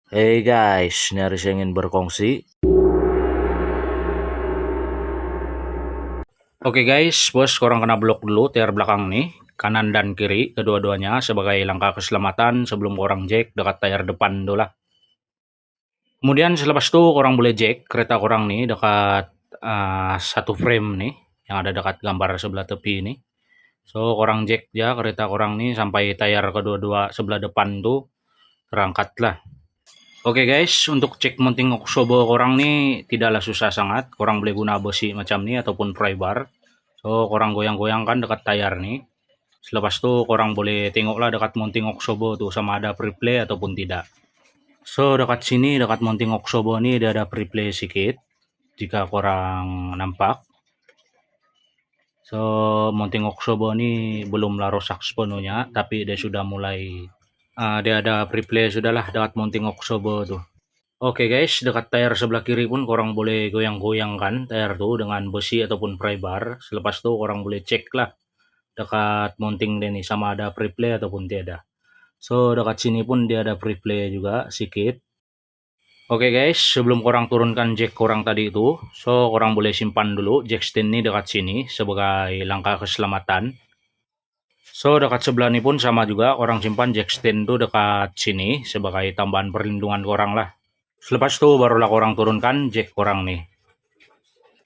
Hey guys, nyaris ingin berkongsi. Oke guys, bos korang kena blok dulu tiar belakang nih, kanan dan kiri kedua-duanya sebagai langkah keselamatan sebelum korang jack dekat tayar depan dulu lah. Kemudian selepas itu korang boleh jack kereta korang nih dekat satu frame nih yang ada dekat gambar sebelah tepi ini. So korang jack ya kereta korang nih sampai tayar kedua-dua sebelah depan tuh terangkat lah. Oke guys, untuk cek mounting oksobo korang nih tidaklah susah sangat. Korang boleh guna besi macam ini ataupun pry bar. So, korang goyang-goyangkan dekat tayar nih. Selepas itu korang boleh tengoklah dekat mounting oksobo tuh sama ada preplay ataupun tidak. So, dekat sini, dekat mounting oksobo nih dia ada preplay sedikit. Jika korang nampak. So, mounting oksobo ini belumlah rosak sepenuhnya, tapi dia sudah mulai dia ada preplay sudahlah dekat mounting oksobo tuh. Oke guys, dekat tayar sebelah kiri pun korang boleh goyang-goyangkan tayar tuh dengan besi ataupun pry bar. Selepas itu korang boleh cek lah dekat mounting dia nih sama ada preplay ataupun tiada. So dekat sini pun dia ada preplay juga sedikit. Oke guys, sebelum korang turunkan jack korang tadi itu, so korang boleh simpan dulu jack stand ini dekat sini sebagai langkah keselamatan. So dekat sebelah ini pun sama juga, orang simpan jack stand tuh dekat sini sebagai tambahan perlindungan korang lah. Selepas itu barulah korang turunkan jack korang nih.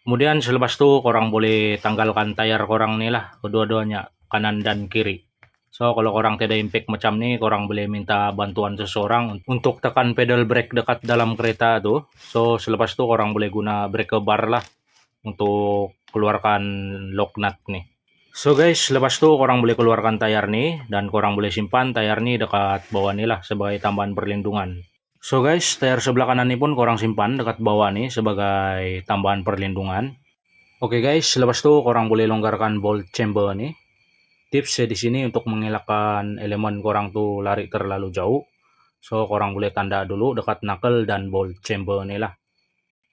Kemudian selepas itu korang boleh tanggalkan tayar korang nih lah, kedua-duanya, kanan dan kiri. So kalau korang tidak impact macam nih, korang boleh minta bantuan seseorang untuk tekan pedal brake dekat dalam kereta tuh. So selepas itu korang boleh guna brake bar lah untuk keluarkan lock nut nih. So guys, lepas itu korang boleh keluarkan tayar nih dan korang boleh simpan tayar nih dekat bawah nih lah sebagai tambahan perlindungan. So guys, tayar sebelah kanan ini pun korang simpan dekat bawah nih sebagai tambahan perlindungan. Oke guys, selepas itu korang boleh longgarkan bolt chamber nih. Tipsnya di sini untuk mengelakkan elemen korang tuh lari terlalu jauh. So korang boleh tanda dulu dekat knuckle dan bolt chamber nih lah.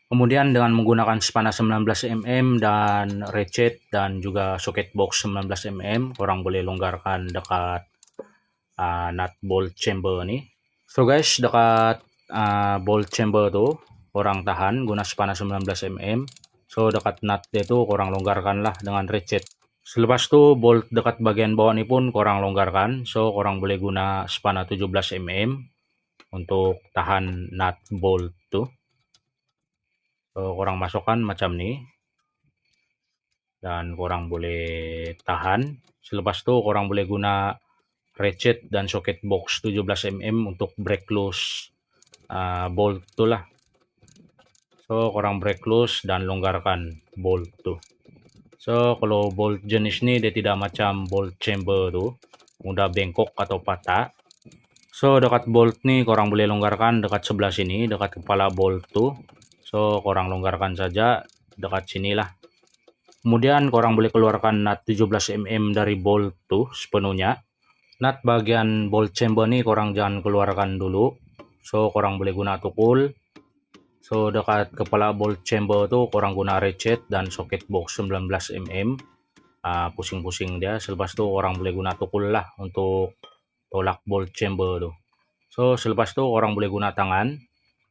Kemudian dengan menggunakan spana 19 mm dan ratchet dan juga socket box 19 mm, korang boleh longgarkan dekat nut bolt chamber nih. So guys, dekat bolt chamber tuh korang tahan guna spana 19 mm. So dekat nut dia tuh korang longgarkan lah dengan ratchet. Selepas itu bolt dekat bagian bawah ini pun korang longgarkan. So korang boleh guna spana 17 mm untuk tahan nut bolt tuh. So korang masukkan macam ni. Dan korang boleh tahan. Selepas itu korang boleh guna ratchet dan socket box 17 mm untuk break loose bolt tu lah. So korang break loose dan longgarkan bolt tu. So kalau bolt jenis ni dia tidak macam bolt chamber tu, mudah bengkok atau patah. So dekat bolt ni korang boleh longgarkan dekat sebelah sini, dekat kepala bolt tu. So korang longgarkan saja dekat sini lah. Kemudian korang boleh keluarkan nut 17 mm dari bolt tu sepenuhnya. Nut bagian bolt chamber ni korang jangan keluarkan dulu. So korang boleh guna tukul. So dekat kepala bolt chamber tu korang guna ratchet dan socket box 19 mm. Pusing-pusing dia. Selepas tu korang boleh guna tukul lah untuk tolak bolt chamber tu. So selepas tu korang boleh guna tangan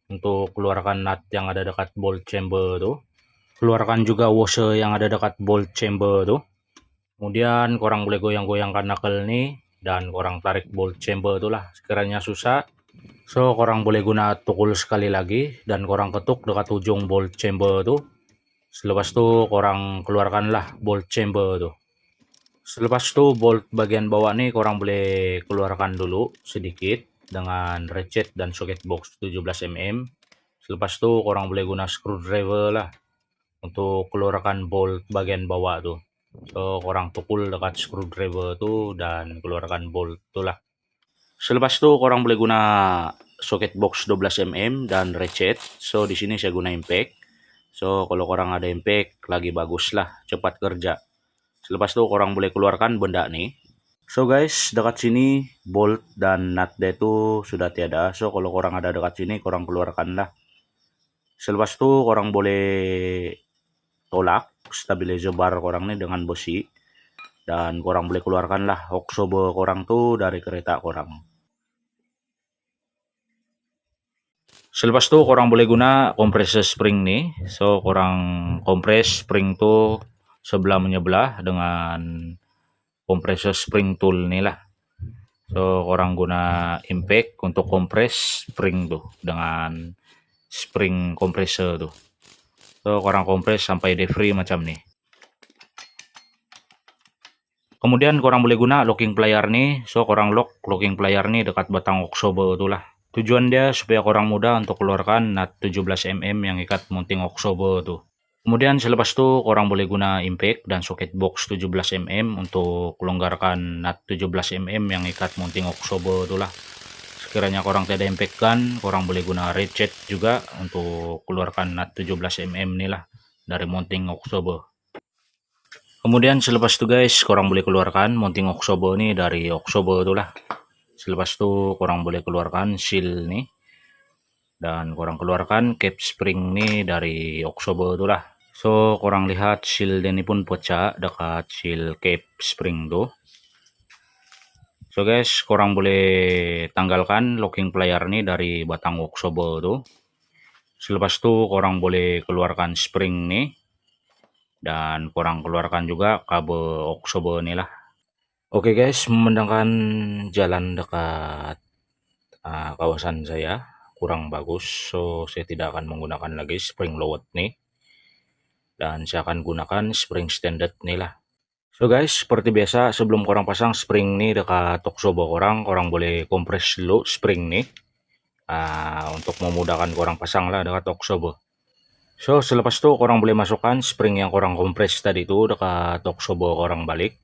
untuk keluarkan nut yang ada dekat bolt chamber tu. Keluarkan juga washer yang ada dekat bolt chamber tu. Kemudian korang boleh goyang-goyangkan knuckle ni dan korang tarik bolt chamber tu lah. Sekiranya susah, so korang boleh guna tukul sekali lagi dan korang ketuk dekat ujung bolt chamber tu. Selepas tu korang keluarkanlah bolt chamber tu. Selepas tu bolt bagian bawah ni korang boleh keluarkan dulu sedikit dengan ratchet dan socket box 17 mm. Selepas tu korang boleh guna screwdriver lah untuk keluarkan bolt bagian bawah tu. So korang tukul dekat screwdriver tu dan keluarkan bolt tu lah. Selepas tu korang boleh guna socket box 12 mm dan ratchet. So di sini saya guna impact. So kalau korang ada impact lagi bagus lah, cepat kerja. Selepas tu korang boleh keluarkan benda ni. So guys, dekat sini bolt dan nut dia tu sudah tiada. So kalau korang ada dekat sini korang keluarkan lah. Selepas tu korang boleh tolak stabilizer bar korang ni dengan besi dan korang boleh keluarkan lah oksobo korang tu dari kereta korang. Selepas itu korang boleh guna kompresor spring nih. So korang kompres spring tuh sebelah menyebelah dengan kompresor spring tool nih lah. So korang guna impact untuk kompres spring tuh dengan spring kompresor tuh. So korang kompres sampai dia free macam nih. Kemudian korang boleh guna locking plier nih. So korang locking plier nih dekat batang oksobo tuh lah. Tujuan dia supaya korang mudah untuk keluarkan nut 17 mm yang ikat mounting oksobo tuh. Kemudian selepas itu korang boleh guna impact dan socket box 17 mm untuk longgarkan nut 17 mm yang ikat mounting oksobo tuh lah. Sekiranya korang tidak impact gun, korang boleh guna ratchet juga untuk keluarkan nut 17 mm nih lah dari mounting oksobo. Kemudian selepas itu guys, korang boleh keluarkan mounting oksobo nih dari oksobo tuh lah. Selepas itu korang boleh keluarkan seal nih. Dan korang keluarkan cap spring nih dari oksobo tuh lah. So korang lihat seal ini pun pecah dekat seal cap spring tuh. So guys, korang boleh tanggalkan locking plier nih dari batang oksobo tuh. Selepas itu korang boleh keluarkan spring nih. Dan korang keluarkan juga kabel oksobo nih lah. Oke guys, memandangkan jalan dekat kawasan saya kurang bagus, so saya tidak akan menggunakan lagi spring lowered nih. Dan saya akan gunakan spring standard nih lah. So guys, seperti biasa sebelum korang pasang spring nih dekat oksobo korang boleh kompres dulu spring nih. Untuk memudahkan korang pasang lah dekat oksobo. So selepas itu korang boleh masukkan spring yang korang kompres tadi itu dekat oksobo korang balik.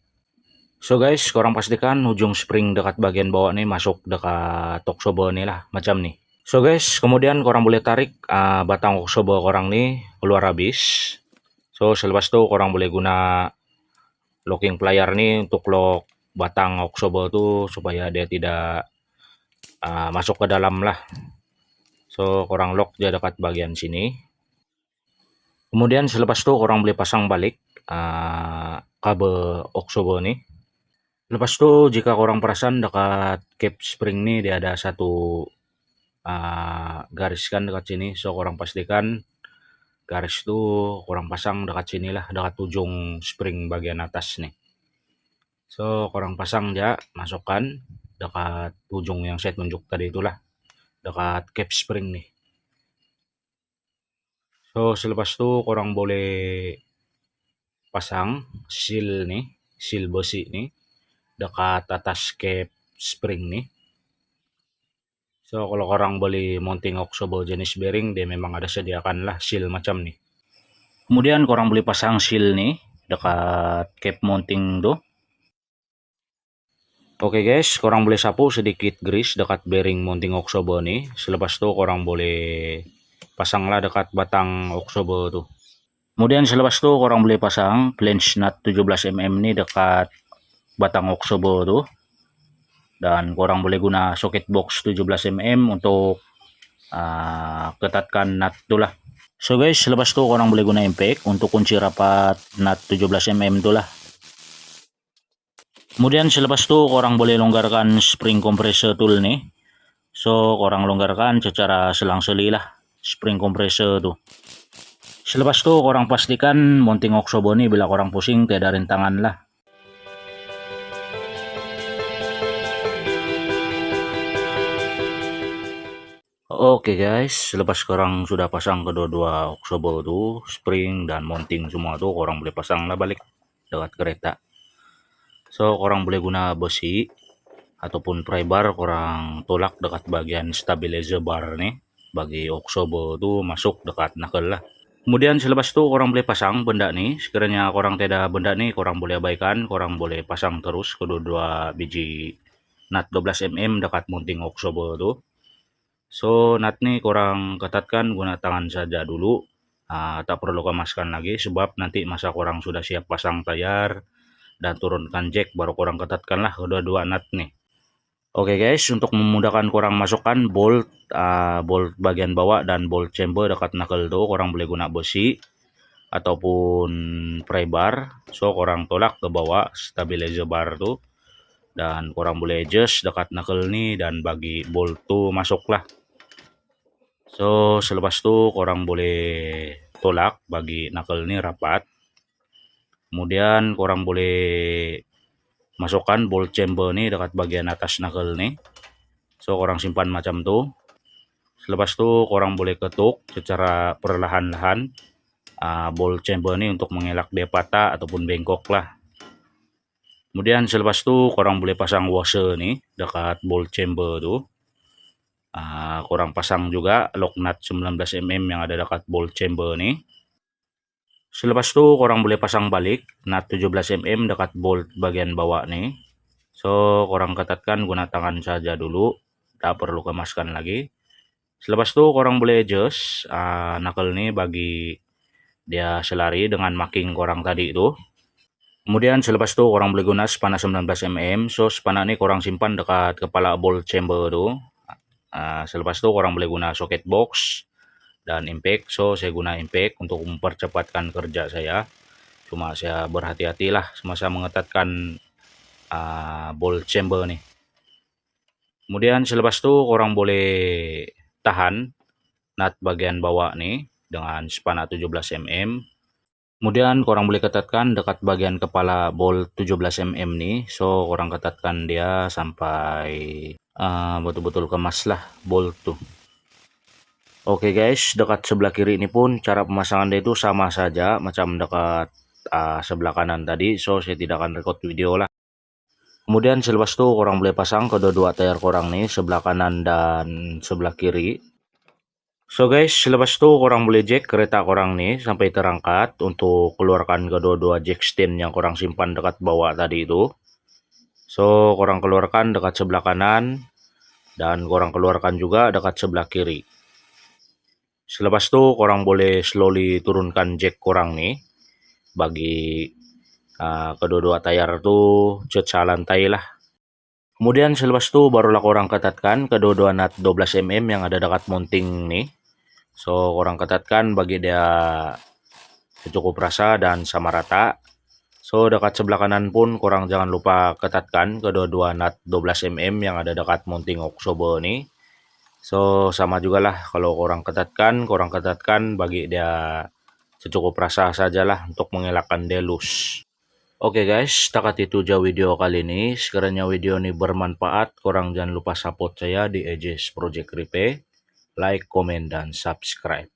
So guys, korang pastikan ujung spring dekat bagian bawah nih masuk dekat oksobo nih lah, macam nih. So guys, kemudian korang boleh tarik batang oksobo korang nih keluar habis. So selepas itu korang boleh guna locking plier nih untuk lock batang oksobo tuh supaya dia tidak masuk ke dalam lah. So korang lock dia dekat bagian sini. Kemudian selepas itu korang boleh pasang balik kabel oksobo nih. Lepas itu jika korang perasan dekat cap spring nih dia ada satu garis kan dekat sini. So korang pastikan garis itu korang pasang dekat sini lah, dekat ujung spring bagian atas nih. So korang pasang aja, masukkan dekat ujung yang saya tunjuk tadi itulah, dekat cap spring nih. So selepas itu korang boleh pasang seal nih, seal besi nih dekat atas cap spring nih. So kalau korang beli mounting oksobo jenis bearing, dia memang ada sediakan lah seal macam nih. Kemudian korang boleh pasang seal nih dekat cap mounting tuh. Oke guys, korang boleh sapu sedikit grease dekat bearing mounting oksobo nih. Selepas itu korang boleh pasanglah dekat batang oksobo tuh. Kemudian selepas itu korang boleh pasang flange nut 17 mm nih dekat batang oksobo tuh. Dan korang boleh guna socket box 17 mm untuk ketatkan nut tuh lah. So guys, selepas itu korang boleh guna impact untuk kunci rapat nut 17 mm tuh lah. Kemudian selepas itu korang boleh longgarkan spring compressor tool nih. So korang longgarkan secara selang-seli lah spring compressor tuh. Selepas itu korang pastikan mounting oksobo nih bila korang pusing tidak ada rintangan lah. Oke guys, selepas korang sudah pasang kedua-dua oksobo tuh, spring dan mounting semua tuh, korang boleh pasang lah balik dekat kereta. So korang boleh guna besi ataupun pry bar, korang tolak dekat bagian stabilizer bar nih, bagi oksobo tuh masuk dekat knuckle lah. Kemudian selepas itu korang boleh pasang benda nih. Sekiranya korang tidak benda nih, korang boleh abaikan, korang boleh pasang terus kedua-dua biji nut 12 mm dekat mounting oksobo tuh. So nut nih korang ketatkan guna tangan saja dulu, tak perlu kemaskan lagi, sebab nanti masa korang sudah siap pasang tayar dan turunkan jack baru korang ketatkanlah kedua-dua nut nih. Oke guys, untuk memudahkan korang masukkan bolt bagian bawah dan bolt chamber dekat knuckle tuh, korang boleh guna besi ataupun pry bar. So korang tolak ke bawah stabilizer bar tuh dan korang boleh adjust dekat knuckle nih dan bagi bolt tuh masuklah. So So selepas itu korang boleh tolak bagi knuckle ini rapat. Kemudian korang boleh masukkan bolt chamber nih dekat bagian atas knuckle nih. So korang simpan macam tuh. Selepas itu korang boleh ketuk secara perlahan-lahan bolt chamber nih untuk mengelak dia patah ataupun bengkok lah. Kemudian selepas itu korang boleh pasang washer nih dekat bolt chamber tuh. Korang pasang juga lock nut 19 mm yang ada dekat bolt chamber nih. Selepas itu korang boleh pasang balik nut 17 mm dekat bolt bagian bawah nih. So korang ketatkan guna tangan saja dulu, tak perlu kemaskan lagi. Selepas itu korang boleh adjust knuckle nih bagi dia selari dengan marking korang tadi itu. Kemudian selepas itu korang boleh guna spana 19 mm. So spana ini korang simpan dekat kepala bolt chamber tuh. Selepas itu korang boleh guna socket box dan impact. So saya guna impact untuk mempercepatkan kerja saya. Cuma saya berhati-hatilah semasa mengetatkan bolt chamber nih. Kemudian selepas itu korang boleh tahan nut bagian bawah nih dengan spana 17 mm. Kemudian korang boleh ketatkan dekat bagian kepala bolt 17 mm nih. So korang ketatkan dia sampai betul-betul kemas lah bolt tuh. Oke guys, dekat sebelah kiri ini pun cara pemasangan dia itu sama saja macam dekat sebelah kanan tadi. So saya tidak akan record video lah. Kemudian selepas itu korang boleh pasang kedua-dua tayar korang nih, sebelah kanan dan sebelah kiri. So guys, selepas itu korang boleh jack kereta korang nih sampai terangkat untuk keluarkan kedua-dua jack stand yang korang simpan dekat bawah tadi itu. So korang keluarkan dekat sebelah kanan dan korang keluarkan juga dekat sebelah kiri. Selepas itu korang boleh slowly turunkan jack korang nih bagi kedua-dua tayar itu cecah lantai lah. Kemudian selepas itu barulah korang ketatkan kedua-dua nut 12 mm yang ada dekat mounting nih. So korang ketatkan bagi dia cukup rasa dan sama rata. So dekat sebelah kanan pun korang jangan lupa ketatkan kedua-dua nut 12 mm yang ada dekat mounting Oksobo nih. So sama juga lah kalau korang ketatkan bagi dia secukup rasa sajalah untuk mengelakkan dia loose. Oke guys, takat itu aja video kali ini. Sekiranya video ini bermanfaat, korang jangan lupa support saya di EJS Project Ripe, like, komen, dan subscribe.